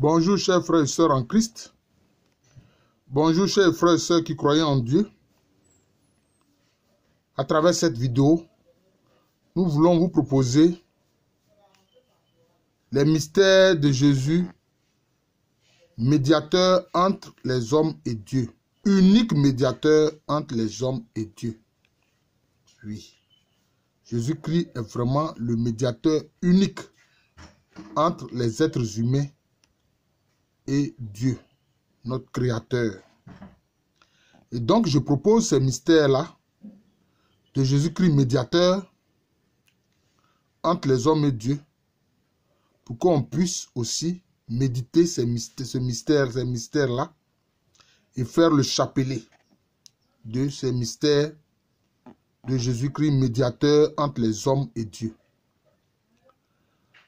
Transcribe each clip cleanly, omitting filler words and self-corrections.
Bonjour chers frères et sœurs en Christ. Bonjour chers frères et sœurs qui croyaient en Dieu. À travers cette vidéo, nous voulons vous proposer les mystères de Jésus, médiateur entre les hommes et Dieu. Unique médiateur entre les hommes et Dieu. Oui. Jésus-Christ est vraiment le médiateur unique entre les êtres humains et Dieu, notre Créateur. Et donc, je propose ces mystères-là de Jésus-Christ médiateur entre les hommes et Dieu pour qu'on puisse aussi méditer ces mystères-là et faire le chapelet de ces mystères de Jésus-Christ médiateur entre les hommes et Dieu.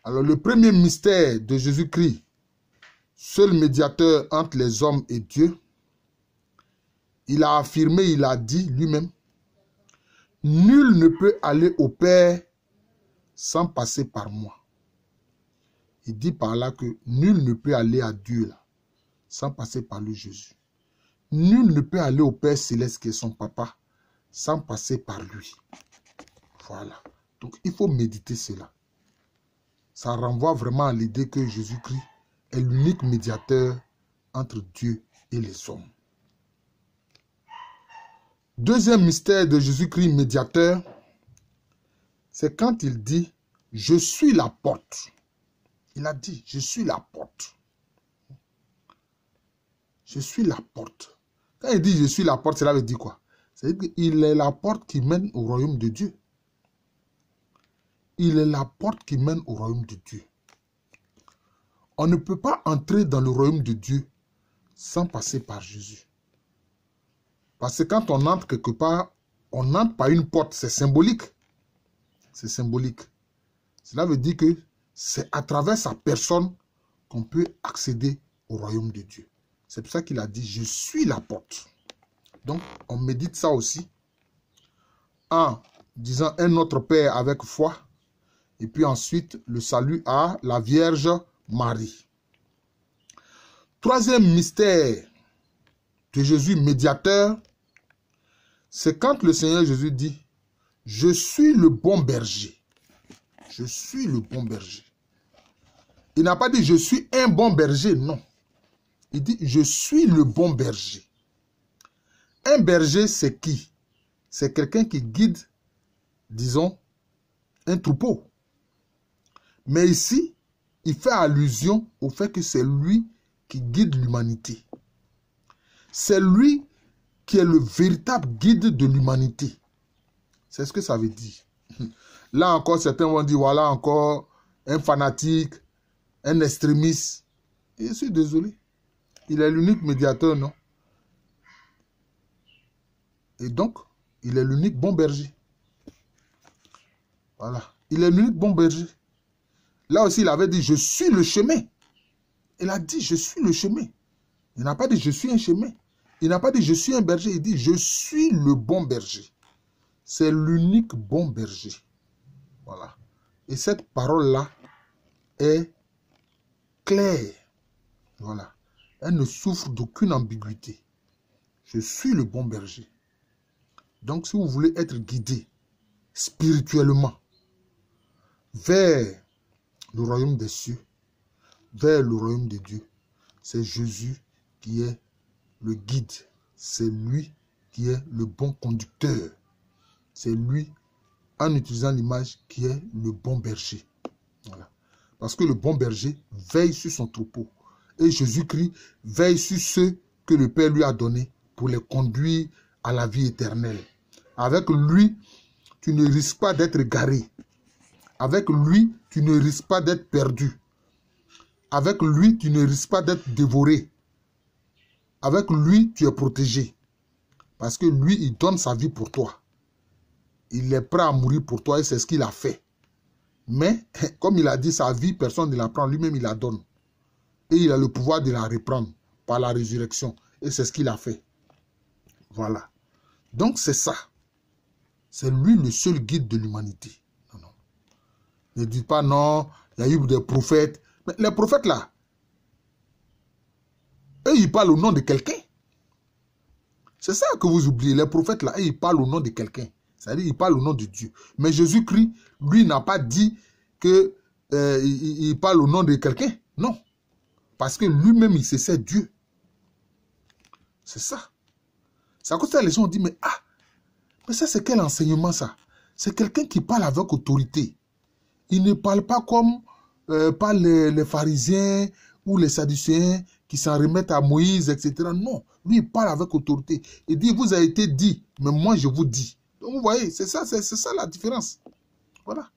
Alors, le premier mystère de Jésus-Christ, seul médiateur entre les hommes et Dieu, il a affirmé, il a dit lui-même, nul ne peut aller au Père sans passer par moi. Il dit par là que nul ne peut aller à Dieu là, sans passer par le Jésus. Nul ne peut aller au Père céleste qui est son papa sans passer par lui. Voilà. Donc il faut méditer cela. Ça renvoie vraiment à l'idée que Jésus-Christ est l'unique médiateur entre Dieu et les hommes. Deuxième mystère de Jésus-Christ médiateur, c'est quand il dit « Je suis la porte ». Il a dit « Je suis la porte ». Je suis la porte. Quand il dit « Je suis la porte », cela veut dire quoi? C'est-à-dire qu'il est la porte qui mène au royaume de Dieu. Il est la porte qui mène au royaume de Dieu. On ne peut pas entrer dans le royaume de Dieu sans passer par Jésus. Parce que quand on entre quelque part, on n'entre pas une porte, c'est symbolique. C'est symbolique. Cela veut dire que c'est à travers sa personne qu'on peut accéder au royaume de Dieu. C'est pour ça qu'il a dit « Je suis la porte ». Donc, on médite ça aussi en disant un Notre Père avec foi. Et puis ensuite, le salut à la Vierge Marie. Troisième mystère de Jésus médiateur, c'est quand le Seigneur Jésus dit « Je suis le bon berger ». Je suis le bon berger. Il n'a pas dit « Je suis un bon berger », non. Il dit « Je suis le bon berger ». Un berger, c'est qui? C'est quelqu'un qui guide, disons, un troupeau. Mais ici, il fait allusion au fait que c'est lui qui guide l'humanité. C'est lui qui est le véritable guide de l'humanité. C'est ce que ça veut dire. Là encore, certains vont dire, voilà encore un fanatique, un extrémiste. Et je suis désolé. Il est l'unique médiateur, non? Et donc, il est l'unique bon berger. Voilà. Il est l'unique bon berger. Là aussi, il avait dit, je suis le chemin. Il a dit, je suis le chemin. Il n'a pas dit, je suis un chemin. Il n'a pas dit, je suis un berger. Il dit, je suis le bon berger. C'est l'unique bon berger. Voilà. Et cette parole-là est claire. Voilà. Elle ne souffre d'aucune ambiguïté. Je suis le bon berger. Donc, si vous voulez être guidé spirituellement vers le royaume des cieux, vers le royaume de Dieu, c'est Jésus qui est le guide. C'est lui qui est le bon conducteur. C'est lui, en utilisant l'image, qui est le bon berger. Voilà. Parce que le bon berger veille sur son troupeau. Et Jésus-Christ veille sur ceux que le Père lui a donnés pour les conduire à la vie éternelle. Avec lui, tu ne risques pas d'être égaré. Avec lui, tu ne risques pas d'être perdu. Avec lui, tu ne risques pas d'être dévoré. Avec lui, tu es protégé. Parce que lui, il donne sa vie pour toi. Il est prêt à mourir pour toi et c'est ce qu'il a fait. Mais, comme il a dit, sa vie, personne ne la prend. Lui-même, il la donne. Et il a le pouvoir de la reprendre par la résurrection. Et c'est ce qu'il a fait. Voilà. Donc, c'est ça. C'est lui le seul guide de l'humanité. Non, non. Ne dites pas non, il y a eu des prophètes. Mais les prophètes là, Eux, ils parlent au nom de quelqu'un. C'est ça que vous oubliez. Les prophètes, là, ils parlent au nom de quelqu'un. C'est-à-dire, ils parlent au nom de Dieu. Mais Jésus-Christ, lui, n'a pas dit que il parle au nom de quelqu'un. Non. Parce que lui-même, il se sait Dieu. C'est ça. C'est à cause de ça les gens ont dit, mais ça, c'est quel enseignement, ça? C'est quelqu'un qui parle avec autorité. Il ne parle pas comme parlent les pharisiens ou les sadducéens qui s'en remettent à Moïse, etc. Non, lui, il parle avec autorité. Il dit, vous avez été dit, mais moi, je vous dis. Donc, vous voyez, c'est ça la différence. Voilà.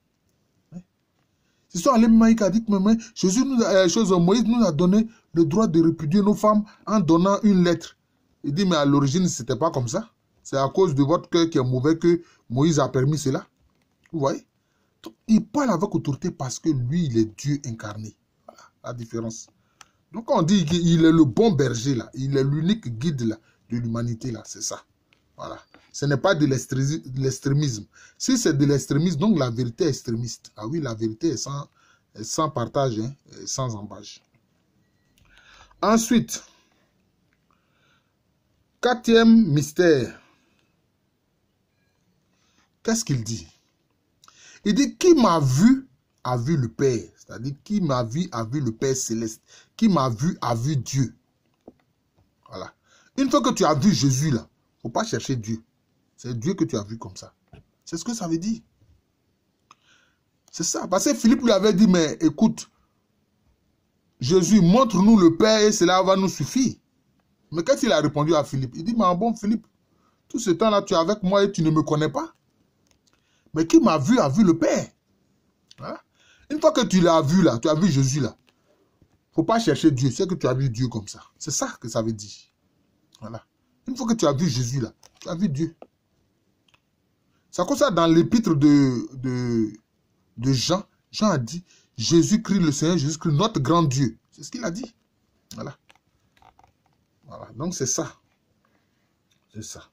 C'est ça, Maïk a dit que Moïse nous a donné le droit de répudier nos femmes en donnant une lettre. Il dit, mais à l'origine, ce n'était pas comme ça. C'est à cause de votre cœur qui est mauvais que Moïse a permis cela. Vous voyez? Donc, il parle avec autorité parce que lui, il est Dieu incarné. Voilà la différence. Donc, on dit qu'il est le bon berger, là. Il est l'unique guide là, de l'humanité, là. C'est ça. Voilà. Ce n'est pas de l'extrémisme. Si c'est de l'extrémisme, donc la vérité est extrémiste. Ah oui, la vérité est sans partage, hein, sans embâche. Ensuite, quatrième mystère. Qu'est-ce qu'il dit? Il dit, qui m'a vu, a vu le Père. C'est-à-dire, qui m'a vu, a vu le Père céleste. Qui m'a vu, a vu Dieu. Voilà. Une fois que tu as vu Jésus, là, il ne faut pas chercher Dieu. C'est Dieu que tu as vu comme ça. C'est ce que ça veut dire. C'est ça. Parce que Philippe lui avait dit, mais écoute, Jésus, montre-nous le Père et cela va nous suffire. Mais qu'est-ce qu'il a répondu à Philippe? Il dit, mais bon Philippe, tout ce temps-là, tu es avec moi et tu ne me connais pas. Mais qui m'a vu a vu le Père. Voilà. Une fois que tu l'as vu là, tu as vu Jésus là, il ne faut pas chercher Dieu, c'est que tu as vu Dieu comme ça. C'est ça que ça veut dire. Voilà. Une fois que tu as vu Jésus là, tu as vu Dieu. C'est comme ça dans l'épître de Jean. Jean a dit, Jésus-Christ le Seigneur, Jésus-Christ notre grand Dieu. C'est ce qu'il a dit. Voilà. Voilà. Donc c'est ça. C'est ça.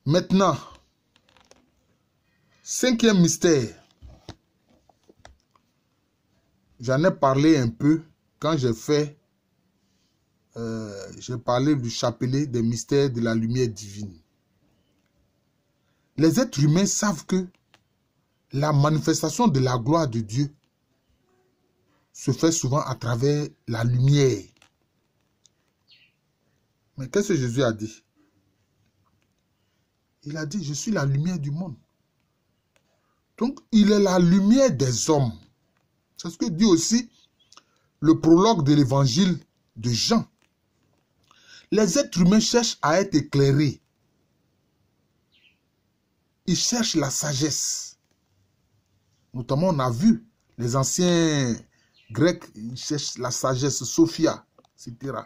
Maintenant, cinquième mystère. J'en ai parlé un peu quand j'ai fait, j'ai parlé du chapelet des mystères de la lumière divine. Les êtres humains savent que la manifestation de la gloire de Dieu se fait souvent à travers la lumière. Mais qu'est-ce que Jésus a dit? Il a dit, je suis la lumière du monde. Donc, il est la lumière des hommes. C'est ce que dit aussi le prologue de l'évangile de Jean. Les êtres humains cherchent à être éclairés. Ils cherchent la sagesse. Notamment, on a vu les anciens Grecs, ils cherchent la sagesse, Sophia, etc.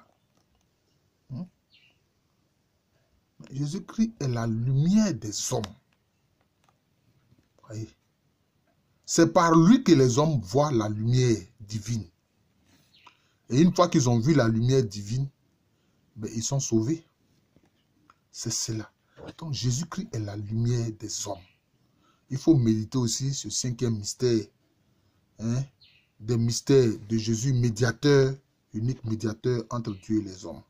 Jésus-Christ est la lumière des hommes. Voyez. C'est par lui que les hommes voient la lumière divine. Et une fois qu'ils ont vu la lumière divine, ben, ils sont sauvés. C'est cela. Donc Jésus-Christ est la lumière des hommes. Il faut méditer aussi ce cinquième mystère. Hein, des mystères de Jésus, médiateur, unique médiateur entre Dieu et les hommes.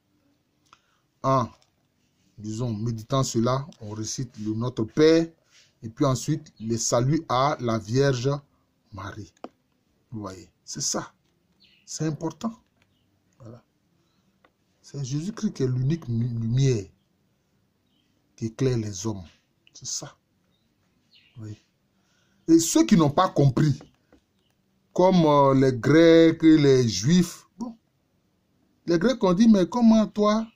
En, disons, méditant cela, on récite le Notre Père, et puis ensuite, les saluts à la Vierge Marie. Vous voyez, c'est ça. C'est important. Voilà. C'est Jésus-Christ qui est l'unique lumière qui éclaire les hommes. C'est ça. Oui. Et ceux qui n'ont pas compris, comme les Grecs, les Juifs, bon, les Grecs ont dit, mais comment toi,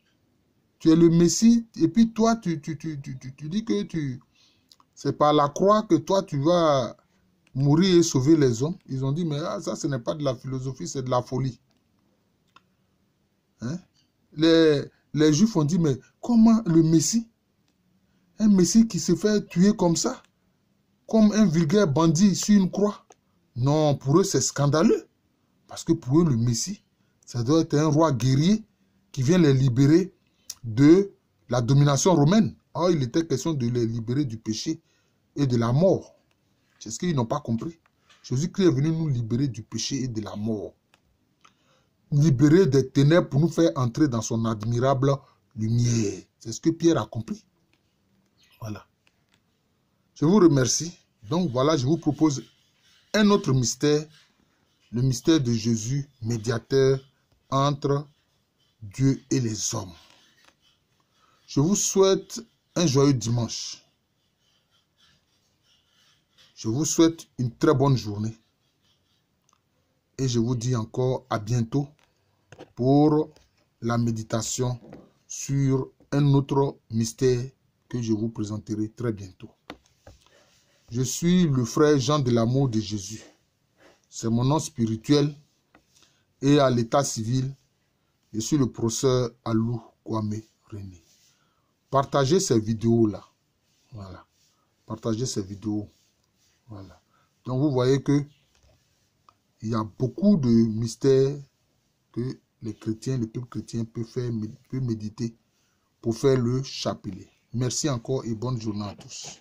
tu es le Messie, et puis toi, tu dis que c'est par la croix que toi, tu vas mourir et sauver les hommes. Ils ont dit, mais ça, ce n'est pas de la philosophie, c'est de la folie. Hein? Les Juifs ont dit, mais comment le Messie, un Messie qui se fait tuer comme ça, comme un vulgaire bandit sur une croix? Non, pour eux, c'est scandaleux. Parce que pour eux, le Messie, ça doit être un roi guerrier qui vient les libérer de la domination romaine. Or, il était question de les libérer du péché et de la mort. C'est ce qu'ils n'ont pas compris. Jésus-Christ est venu nous libérer du péché et de la mort. libérer des ténèbres pour nous faire entrer dans son admirable lumière. C'est ce que Pierre a compris. Voilà. Je vous remercie. Donc voilà, je vous propose un autre mystère, le mystère de Jésus, médiateur entre Dieu et les hommes. Je vous souhaite un joyeux dimanche. Je vous souhaite une très bonne journée. Et je vous dis encore à bientôt pour la méditation sur un autre mystère que je vous présenterai très bientôt. Je suis le frère Jean de l'amour de Jésus. C'est mon nom spirituel. Et à l'état civil, je suis le professeur Alou Kwame René. Partagez ces vidéos-là. Voilà. Partagez ces vidéos. Voilà. Donc vous voyez que il y a beaucoup de mystères que les chrétiens, le peuple chrétien peut méditer pour faire le chapelet. Merci encore et bonne journée à tous.